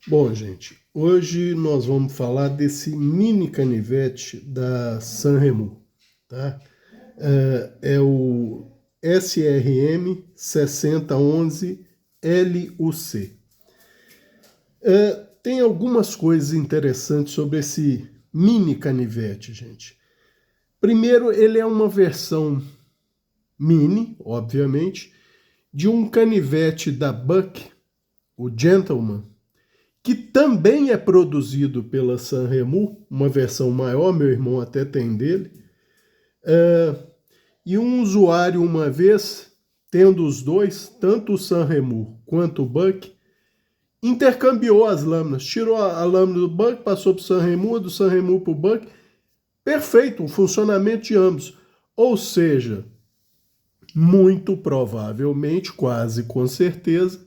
Bom, gente, hoje nós vamos falar desse mini canivete da Sanremo, tá? É o SRM 6011 LUC. Tem algumas coisas interessantes sobre esse mini canivete, gente. Primeiro, ele é uma versão mini, obviamente, de um canivete da Buck, o Gentleman, que também é produzido pela Sanremo, uma versão maior, meu irmão até tem dele. E um usuário, uma vez, tendo os dois, tanto o Sanremo quanto o Buck, intercambiou as lâminas, tirou a lâmina do Buck, passou para o Sanremo, do Sanremo para o Buck. Perfeito, o funcionamento de ambos. Ou seja, muito provavelmente, quase com certeza,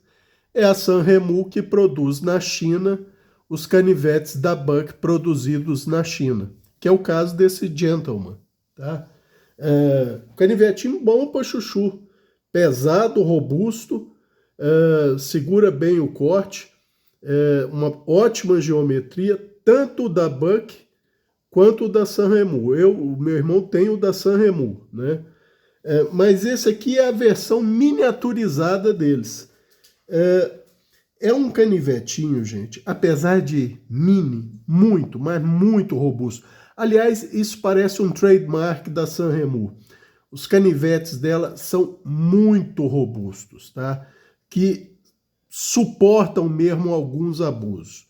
é a Sanremo que produz na China os canivetes da Buck produzidos na China, que é o caso desse Gentleman. Tá? Canivetinho bom para chuchu, pesado, robusto, segura bem o corte, uma ótima geometria, tanto da Buck quanto da Sanremo. O meu irmão tem o da Sanremo, né? Mas esse aqui é a versão miniaturizada deles. É um canivetinho, gente, apesar de mini, muito, mas muito robusto. Aliás, isso parece um trademark da Sanremo. Os canivetes dela são muito robustos, tá? Que suportam mesmo alguns abusos.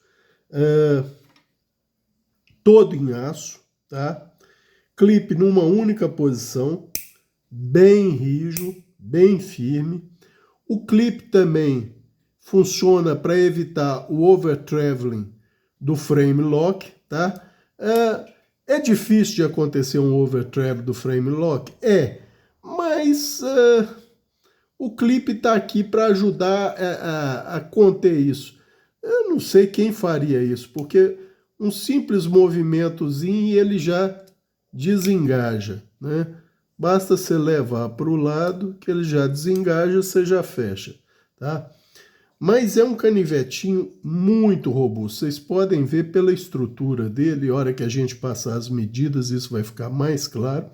Todo em aço, tá? Clipe numa única posição, bem rijo, bem firme. O clipe também funciona para evitar o over-traveling do frame lock, tá? É difícil de acontecer um over-travel do frame lock? Mas o clipe está aqui para ajudar a conter isso. Eu não sei quem faria isso, porque um simples movimentozinho e ele já desengaja, né? Basta você levar para o lado que ele já desengaja, você já fecha, tá? Mas é um canivetinho muito robusto. Vocês podem ver pela estrutura dele, a hora que a gente passar as medidas, isso vai ficar mais claro.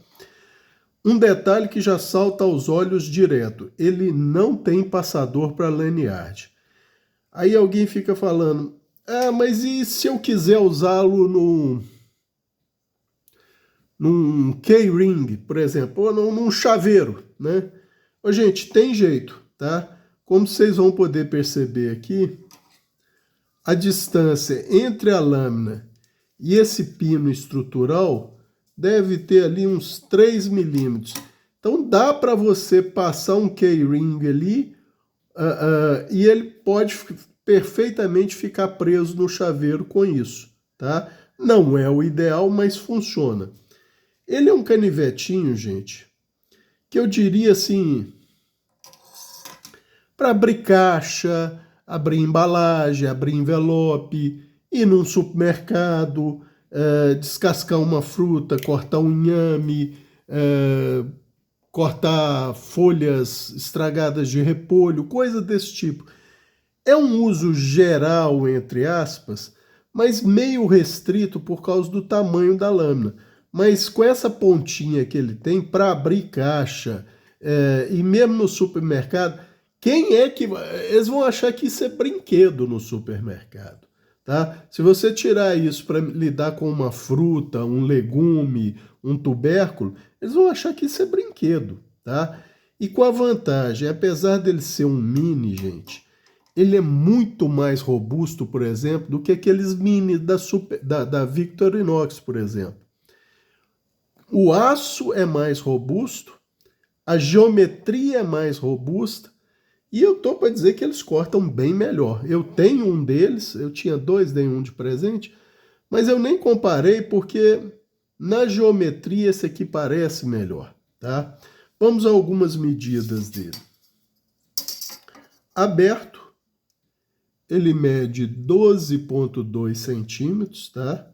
Um detalhe que já salta aos olhos direto, ele não tem passador para lanyard. Aí alguém fica falando, mas e se eu quiser usá-lo num key-ring, por exemplo, ou num chaveiro, né? Ô, gente, tem jeito, tá? Como vocês vão poder perceber aqui, a distância entre a lâmina e esse pino estrutural deve ter ali uns 3 milímetros. Então dá para você passar um key-ring ali e ele pode perfeitamente ficar preso no chaveiro com isso, tá? Não é o ideal, mas funciona. Ele é um canivetinho, gente, que eu diria assim, para abrir caixa, abrir embalagem, abrir envelope, ir num supermercado, descascar uma fruta, cortar um inhame, cortar folhas estragadas de repolho, coisa desse tipo. É um uso geral, entre aspas, mas meio restrito por causa do tamanho da lâmina. Mas com essa pontinha que ele tem para abrir caixa, e mesmo no supermercado, quem é que. Eles vão achar que isso é brinquedo no supermercado. Tá? Se você tirar isso para lidar com uma fruta, um legume, um tubérculo, eles vão achar que isso é brinquedo. Tá? E com a vantagem, apesar dele ser um mini, gente, ele é muito mais robusto, por exemplo, do que aqueles mini da Victorinox, por exemplo. O aço é mais robusto, a geometria é mais robusta, e eu tô para dizer que eles cortam bem melhor. Eu tenho um deles, eu tinha dois, dei um de presente, mas eu nem comparei porque na geometria esse aqui parece melhor, tá? Vamos a algumas medidas dele. Aberto, ele mede 12,2 centímetros, tá?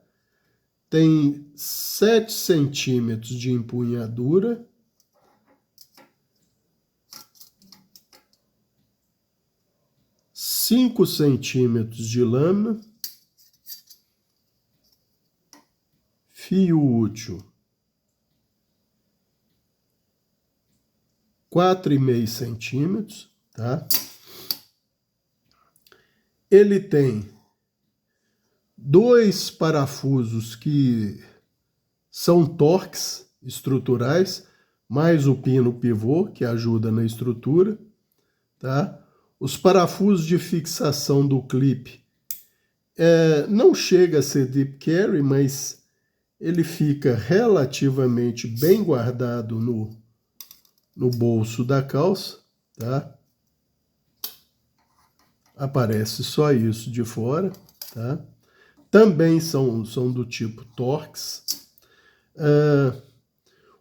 Tem 7 centímetros de empunhadura. 5 centímetros de lâmina, fio útil 4,5 centímetros, tá? Ele tem 2 parafusos que são Torx estruturais, mais o pino pivô, que ajuda na estrutura, tá? Os parafusos de fixação do clipe não chega a ser deep carry, mas ele fica relativamente bem guardado no bolso da calça, tá? Aparece só isso de fora, tá? Também são do tipo Torx.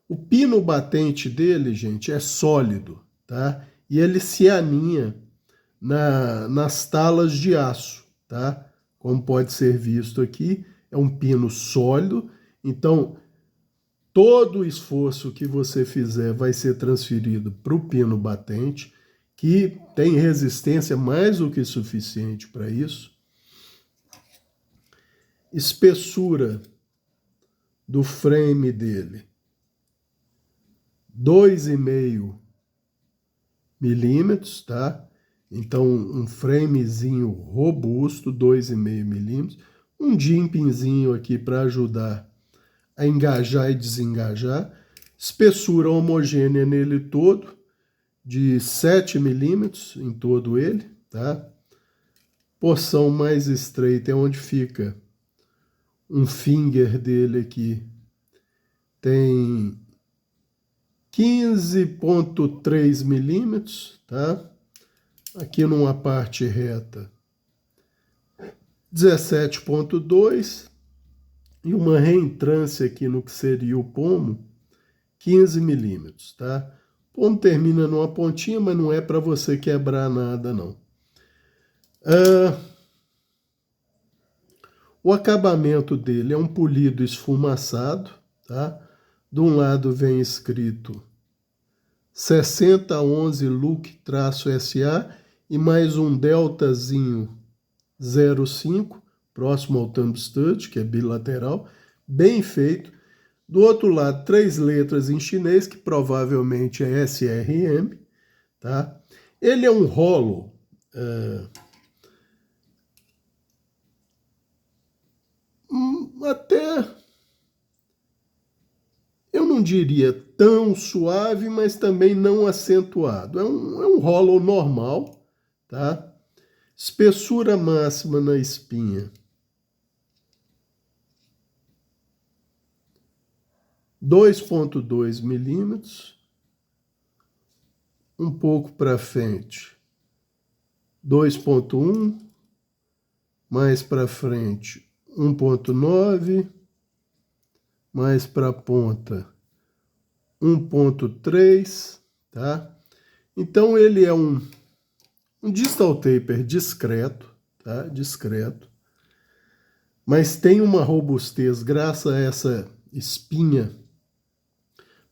O pino batente dele, gente, é sólido, tá? E ele se aninha nas talas de aço, tá? Como pode ser visto aqui, é um pino sólido, então todo o esforço que você fizer vai ser transferido para o pino batente, que tem resistência mais do que suficiente para isso. Espessura do frame dele, 2,5 milímetros, tá? Então, um framezinho robusto, 2,5 milímetros. Um jimpingzinho aqui para ajudar a engajar e desengajar. Espessura homogênea nele todo, de 7 milímetros em todo ele, tá? Porção mais estreita é onde fica um finger dele aqui. Tem 15,3 milímetros, tá? Aqui numa parte reta, 17,2 e uma reentrância aqui no que seria o pomo, 15 milímetros, tá? O pomo termina numa pontinha, mas não é para você quebrar nada, não. O acabamento dele é um polido esfumaçado, tá? De um lado vem escrito 6011 Look-SA e mais um deltazinho 05, próximo ao thumb stud, que é bilateral, bem feito. Do outro lado, 3 letras em chinês, que provavelmente é SRM, tá? Ele é um rolo até, eu não diria tão suave, mas também não acentuado. É um rolo normal, tá? Espessura máxima na espinha, 2,2 milímetros. Um pouco para frente, 2,1. Mais para frente, 1,9. Mais para a ponta, 1,3, tá? Então ele é um distal taper discreto, tá? Discreto. Mas tem uma robustez graças a essa espinha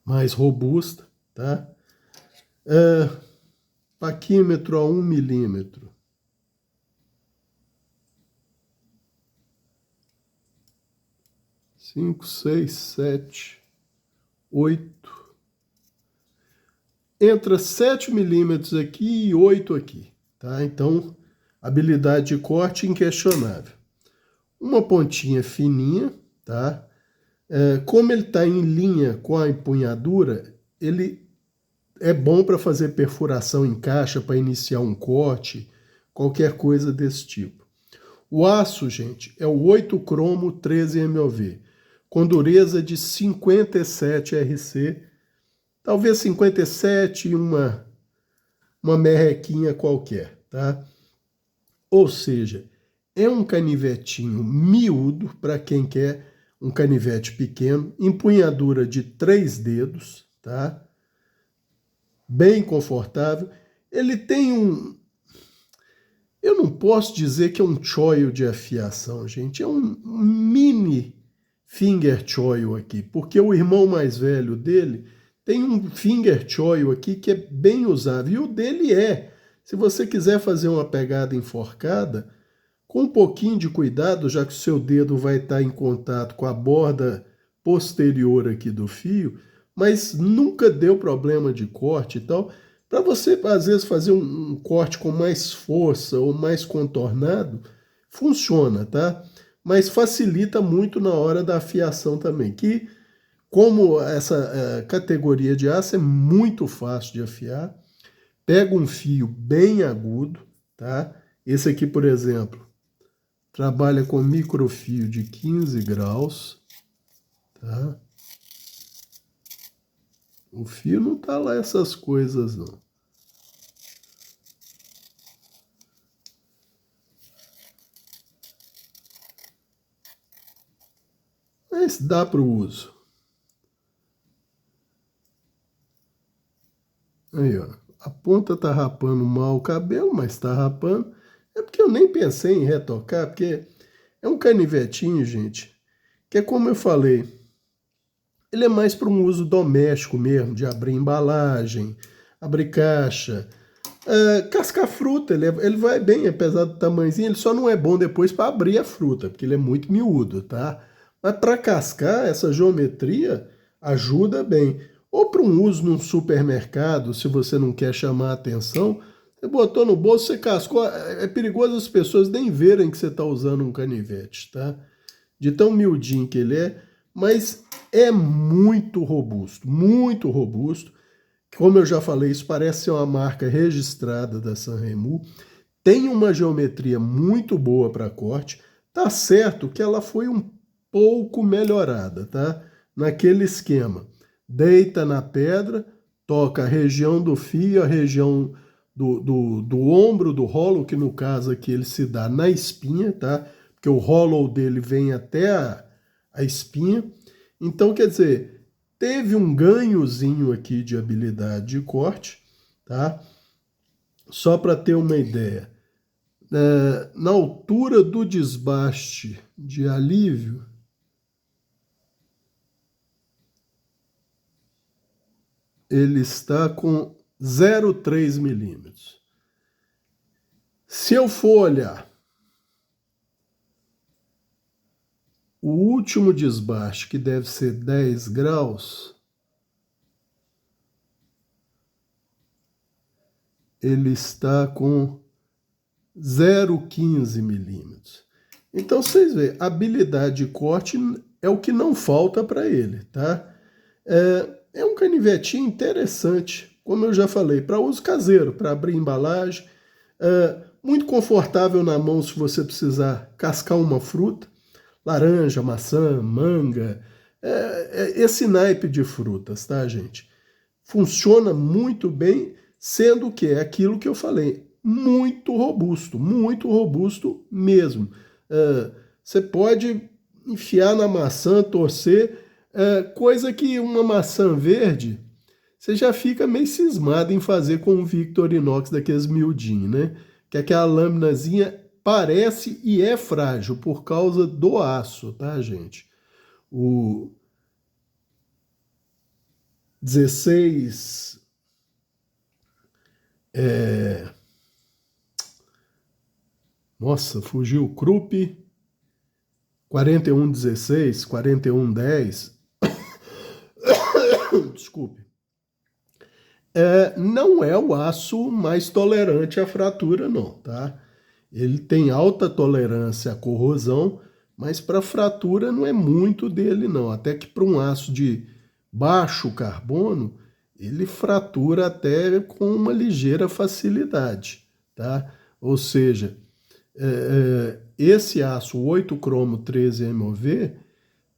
mais robusta, tá? Paquímetro a 1 milímetro. 5, 6, 7, 8. Entra 7 milímetros aqui e 8 aqui, tá? Então, habilidade de corte inquestionável. Uma pontinha fininha, tá? Como ele está em linha com a empunhadura, ele é bom para fazer perfuração em caixa, para iniciar um corte, qualquer coisa desse tipo. O aço, gente, é o 8 cromo 13 MOV, com dureza de 57 RC, talvez 57 e uma merrequinha qualquer, tá? Ou seja, é um canivetinho miúdo para quem quer um canivete pequeno, empunhadura de 3 dedos, tá? Bem confortável. Ele tem eu não posso dizer que é um choil de afiação, gente. É um mini finger choil aqui, porque o irmão mais velho dele tem um finger choil aqui que é bem usável. E o dele Se você quiser fazer uma pegada enforcada, com um pouquinho de cuidado, já que o seu dedo vai estar em contato com a borda posterior aqui do fio, mas nunca deu problema de corte e tal, para você, às vezes, fazer um corte com mais força ou mais contornado, funciona, tá? Mas facilita muito na hora da afiação também, que como essa categoria de aço é muito fácil de afiar, pega um fio bem agudo, tá? Esse aqui, por exemplo, trabalha com microfio de 15 graus, tá? O fio não tá lá essas coisas, não. Mas dá para o uso. Aí, ó. A ponta tá rapando mal o cabelo, mas tá rapando. É porque eu nem pensei em retocar, porque é um canivetinho, gente, que é como eu falei, ele é mais para um uso doméstico mesmo, de abrir embalagem, abrir caixa, cascar fruta. Ele vai bem, apesar do tamanhozinho, ele só não é bom depois para abrir a fruta, porque ele é muito miúdo, tá? Mas para cascar, essa geometria ajuda bem. Ou para um uso num supermercado, se você não quer chamar a atenção, você botou no bolso, você cascou, é perigoso as pessoas nem verem que você está usando um canivete, tá? De tão miudinho que ele é, mas é muito robusto, muito robusto. Como eu já falei, isso parece ser uma marca registrada da Sanremo. Tem uma geometria muito boa para corte. Tá certo que ela foi um pouco melhorada, tá? Naquele esquema. Deita na pedra, toca a região do fio, a região do ombro do rolo, que no caso aqui ele se dá na espinha, tá? Porque o hollow dele vem até a espinha. Então, quer dizer, teve um ganhozinho aqui de habilidade de corte, tá? Só para ter uma ideia, na altura do desbaste de alívio, ele está com 0,3 milímetros. Se eu for olhar o último desbaste, que deve ser 10 graus, ele está com 0,15 milímetros. Então vocês veem, habilidade de corte é o que não falta para ele, tá? É um canivetinho interessante, como eu já falei, para uso caseiro, para abrir embalagem, muito confortável na mão se você precisar cascar uma fruta, laranja, maçã, manga, esse naipe de frutas, tá, gente? Funciona muito bem, sendo que é aquilo que eu falei, muito robusto mesmo. Você pode enfiar na maçã, torcer, coisa que uma maçã verde, você já fica meio cismado em fazer com um Victorinox daqueles miudinhos, né? Que aquela laminazinha parece e é frágil por causa do aço, tá, gente? O 16... Nossa, fugiu o Krupp 4116, 4110. Desculpe. Não é o aço mais tolerante à fratura, não, tá? Ele tem alta tolerância à corrosão, mas para fratura não é muito dele, não. Até que para um aço de baixo carbono, ele fratura até com uma ligeira facilidade, tá? Ou seja, esse aço 8 cromo 13 MOV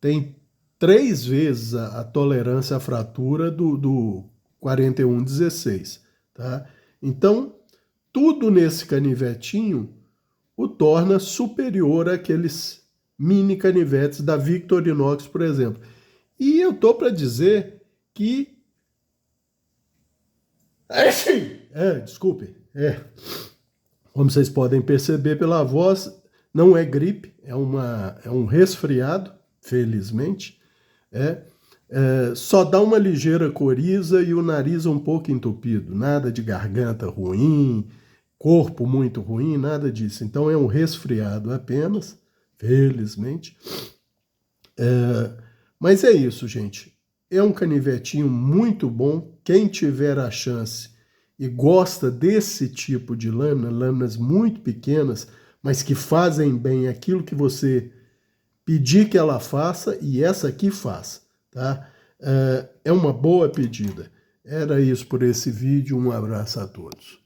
tem 3 vezes a tolerância à fratura do 4116, tá? Então, tudo nesse canivetinho o torna superior àqueles mini canivetes da Victorinox, por exemplo. E eu tô para dizer que... desculpe. Como vocês podem perceber pela voz, não é gripe, é um resfriado, felizmente. Só dá uma ligeira coriza e o nariz um pouco entupido. Nada de garganta ruim, corpo muito ruim, nada disso. Então é um resfriado apenas, felizmente. Mas é isso, gente. É um canivetinho muito bom. Quem tiver a chance e gosta desse tipo de lâmina, lâminas muito pequenas, mas que fazem bem aquilo que você pedir que ela faça, e essa aqui faz, tá? É uma boa pedida. Era isso por esse vídeo. Um abraço a todos.